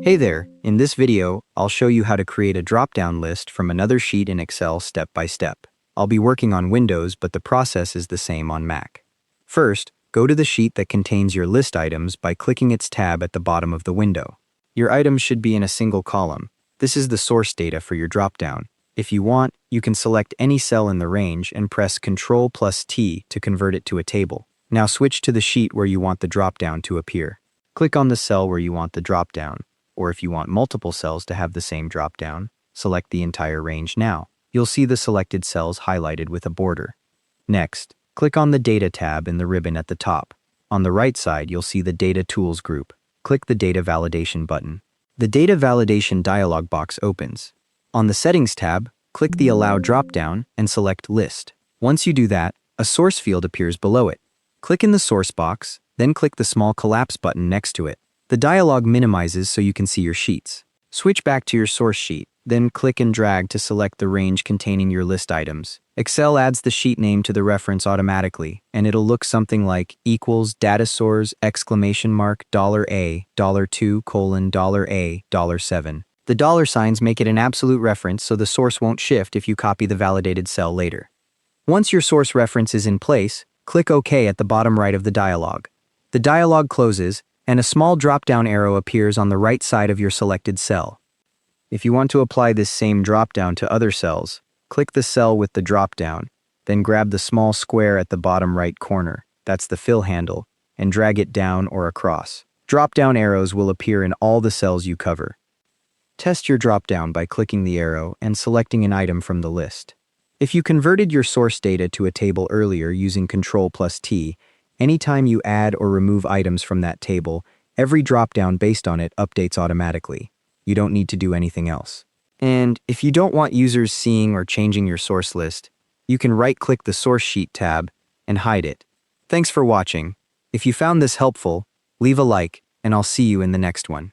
Hey there, in this video, I'll show you how to create a drop-down list from another sheet in Excel step by step. I'll be working on Windows, but the process is the same on Mac. First, go to the sheet that contains your list items by clicking its tab at the bottom of the window. Your items should be in a single column. This is the source data for your drop-down. If you want, you can select any cell in the range and press Ctrl+T to convert it to a table. Now switch to the sheet where you want the drop-down to appear. Click on the cell where you want the drop-down, or if you want multiple cells to have the same drop-down, select the entire range now. You'll see the selected cells highlighted with a border. Next, click on the Data tab in the ribbon at the top. On the right side, you'll see the Data Tools group. Click the Data Validation button. The Data Validation dialog box opens. On the Settings tab, click the Allow drop-down and select List. Once you do that, a source field appears below it. Click in the source box, then click the small collapse button next to it. The dialog minimizes so you can see your sheets. Switch back to your source sheet, then click and drag to select the range containing your list items. Excel adds the sheet name to the reference automatically, and it'll look something like equals data source $!A $2:A $7. The dollar signs make it an absolute reference, so the source won't shift if you copy the validated cell later. Once your source reference is in place, click OK at the bottom right of the dialog. The dialog closes, and a small drop-down arrow appears on the right side of your selected cell. If you want to apply this same drop-down to other cells, click the cell with the drop-down, then grab the small square at the bottom right corner, that's the fill handle, and drag it down or across. Drop-down arrows will appear in all the cells you cover. Test your drop-down by clicking the arrow and selecting an item from the list. If you converted your source data to a table earlier using Ctrl+T, anytime you add or remove items from that table, every drop-down based on it updates automatically. You don't need to do anything else. And if you don't want users seeing or changing your source list, you can right-click the Source Sheet tab and hide it. Thanks for watching. If you found this helpful, leave a like, and I'll see you in the next one.